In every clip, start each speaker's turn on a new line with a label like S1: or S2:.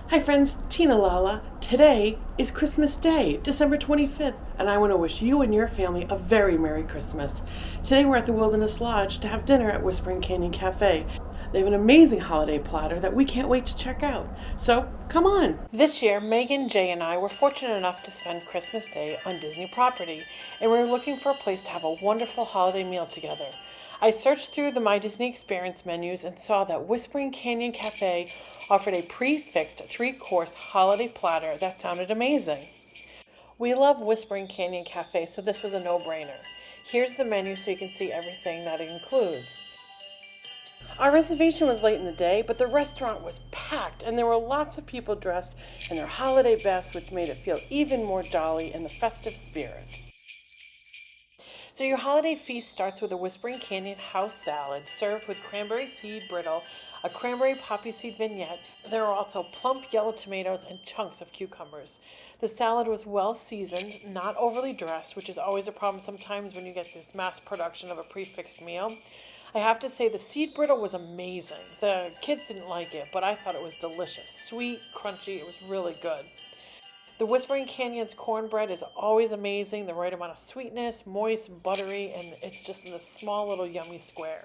S1: Hi friends, Tina Lala. Today is Christmas Day, December 25th, and I want to wish you and your family a very Merry Christmas. Today we're at the Wilderness Lodge to have dinner at Whispering Canyon Cafe. They have an amazing holiday platter that we can't wait to check out. So, come on! This year, Megan, Jay, and I were fortunate enough to spend Christmas Day on Disney property, and we were looking for a place to have a wonderful holiday meal together. I searched through the My Disney Experience menus and saw that Whispering Canyon Cafe offered a pre-fixed 3-course holiday platter that sounded amazing. We love Whispering Canyon Cafe, so this was a no-brainer. Here's the menu so you can see everything that it includes. Our reservation was late in the day, but the restaurant was packed and there were lots of people dressed in their holiday best, which made it feel even more jolly in the festive spirit. So your holiday feast starts with a Whispering Canyon house salad served with cranberry seed brittle, a cranberry poppy seed vignette. There are also plump yellow tomatoes and chunks of cucumbers. The salad was well seasoned, not overly dressed, which is always a problem sometimes when you get this mass production of a prefixed meal. I have to say the seed brittle was amazing. The kids didn't like it, but I thought it was delicious. Sweet, crunchy, it was really good. The Whispering Canyon's cornbread is always amazing, the right amount of sweetness, moist, buttery, and it's just in this small little yummy square.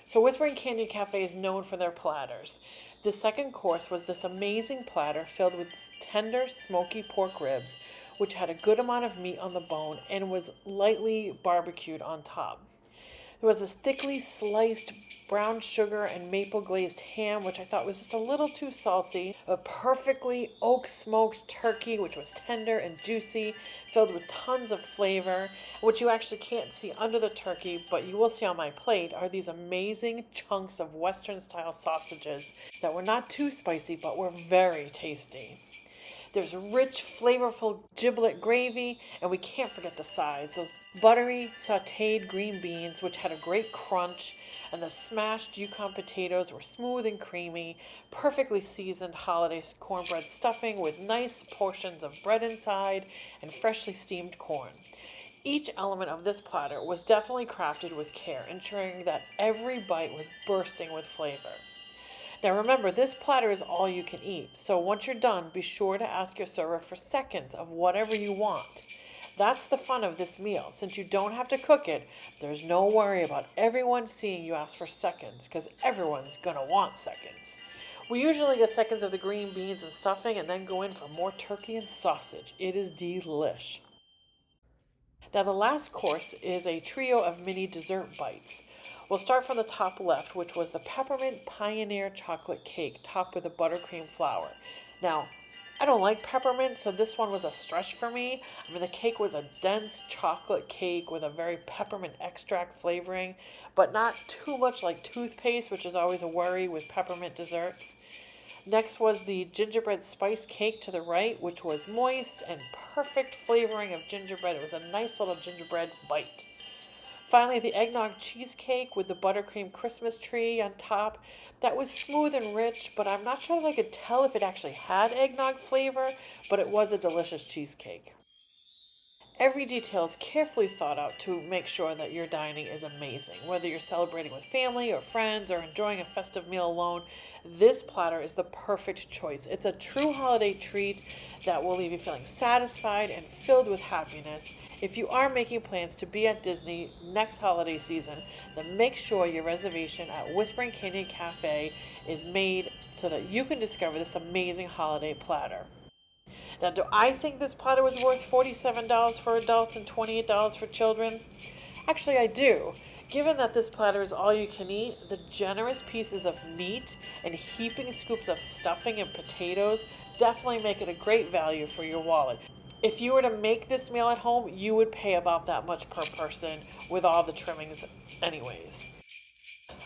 S1: So Whispering Canyon Cafe is known for their platters. The second course was this amazing platter filled with tender, smoky pork ribs, which had a good amount of meat on the bone and was lightly barbecued on top. There was this thickly sliced brown sugar and maple glazed ham, which I thought was just a little too salty. A perfectly oak smoked turkey, which was tender and juicy, filled with tons of flavor. What you actually can't see under the turkey, but you will see on my plate, are these amazing chunks of Western style sausages that were not too spicy, but were very tasty. There's rich, flavorful giblet gravy, and we can't forget the sides. Those buttery, sautéed green beans, which had a great crunch, and the smashed Yukon potatoes were smooth and creamy, perfectly seasoned holiday cornbread stuffing with nice portions of bread inside and freshly steamed corn. Each element of this platter was definitely crafted with care, ensuring that every bite was bursting with flavor. Now remember, this platter is all you can eat, so once you're done, be sure to ask your server for seconds of whatever you want. That's the fun of this meal. Since you don't have to cook it, there's no worry about everyone seeing you ask for seconds, because everyone's gonna want seconds. We usually get seconds of the green beans and stuffing and then go in for more turkey and sausage. It is delish. Now the last course is a trio of mini dessert bites. We'll start from the top left, which was the Peppermint Pioneer Chocolate Cake topped with a buttercream flour. Now, I don't like peppermint, so this one was a stretch for me. I mean, the cake was a dense chocolate cake with a very peppermint extract flavoring, but not too much like toothpaste, which is always a worry with peppermint desserts. Next was the gingerbread spice cake to the right, which was moist and perfect flavoring of gingerbread. It was a nice little gingerbread bite. Finally, the eggnog cheesecake with the buttercream Christmas tree on top. That was smooth and rich, but I'm not sure that I could tell if it actually had eggnog flavor, but it was a delicious cheesecake. Every detail is carefully thought out to make sure that your dining is amazing. Whether you're celebrating with family or friends or enjoying a festive meal alone, this platter is the perfect choice. It's a true holiday treat that will leave you feeling satisfied and filled with happiness. If you are making plans to be at Disney next holiday season, then make sure your reservation at Whispering Canyon Cafe is made so that you can discover this amazing holiday platter. Now, do I think this platter was worth $47 for adults and $28 for children? Actually, I do. Given that this platter is all you can eat, the generous pieces of meat and heaping scoops of stuffing and potatoes definitely make it a great value for your wallet. If you were to make this meal at home, you would pay about that much per person with all the trimmings anyways.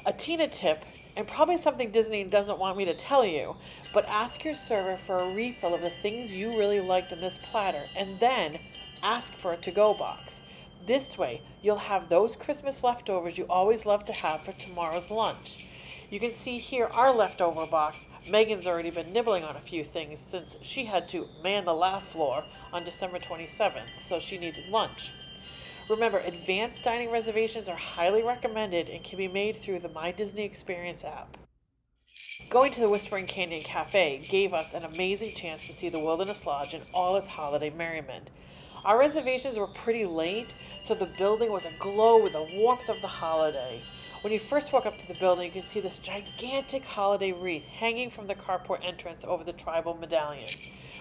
S1: A Tina tip, and probably something Disney doesn't want me to tell you, but ask your server for a refill of the things you really liked in this platter, and then ask for a to-go box. This way, you'll have those Christmas leftovers you always love to have for tomorrow's lunch. You can see here our leftover box. Megan's already been nibbling on a few things since she had to man the laugh floor on December 27th, so she needed lunch. Remember, advanced dining reservations are highly recommended and can be made through the My Disney Experience app. Going to the Whispering Canyon Cafe gave us an amazing chance to see the Wilderness Lodge in all its holiday merriment. Our reservations were pretty late, so the building was aglow with the warmth of the holiday. When you first walk up to the building, you can see this gigantic holiday wreath hanging from the carport entrance over the tribal medallion.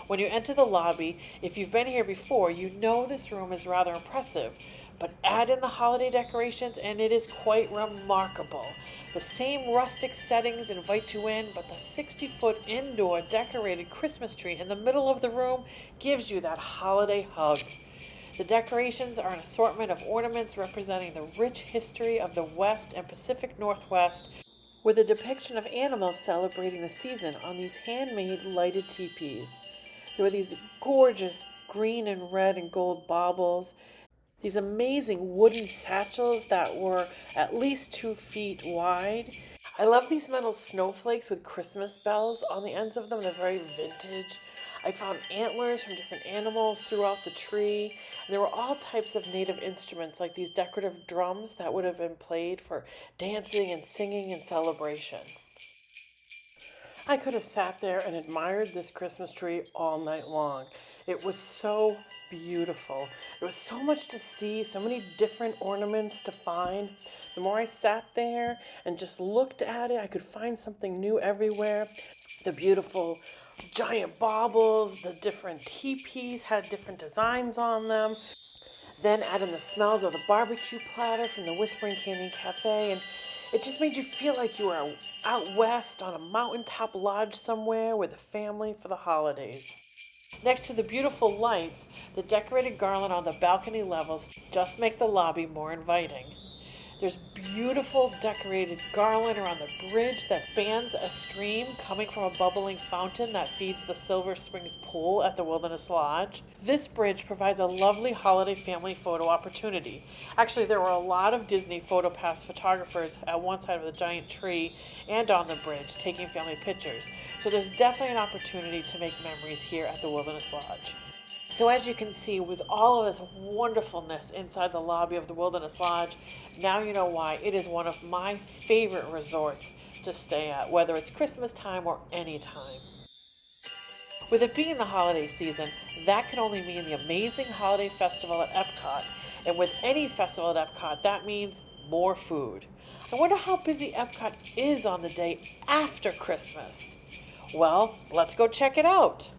S1: When you enter the lobby, if you've been here before, you know this room is rather impressive, but add in the holiday decorations and it is quite remarkable. The same rustic settings invite you in, but the 60-foot indoor decorated Christmas tree in the middle of the room gives you that holiday hug. The decorations are an assortment of ornaments representing the rich history of the West and Pacific Northwest, with a depiction of animals celebrating the season on these handmade lighted teepees. There were these gorgeous green and red and gold baubles, these amazing wooden satchels that were at least 2 feet wide. I love these metal snowflakes with Christmas bells on the ends of them. They're very vintage. I found antlers from different animals throughout the tree. There were all types of native instruments like these decorative drums that would have been played for dancing and singing and celebration. I could have sat there and admired this Christmas tree all night long. It was so beautiful. There was so much to see, so many different ornaments to find. The more I sat there and just looked at it, I could find something new everywhere. The beautiful giant baubles, the different teepees had different designs on them. Then add in the smells of the barbecue platter from the Whispering Canyon Cafe, and it just made you feel like you were out west on a mountaintop lodge somewhere with a family for the holidays. Next to the beautiful lights, the decorated garland on the balcony levels just make the lobby more inviting. There's beautiful decorated garland around the bridge that fans a stream coming from a bubbling fountain that feeds the Silver Springs pool at the Wilderness Lodge. This bridge provides a lovely holiday family photo opportunity. Actually, there were a lot of Disney PhotoPass photographers at one side of the giant tree and on the bridge taking family pictures. So there's definitely an opportunity to make memories here at the Wilderness Lodge. So as you can see, with all of this wonderfulness inside the lobby of the Wilderness Lodge, now you know why it is one of my favorite resorts to stay at, whether it's Christmas time or any time. With it being the holiday season, that can only mean the amazing holiday festival at Epcot. And with any festival at Epcot, that means more food. I wonder how busy Epcot is on the day after Christmas. Well, let's go check it out.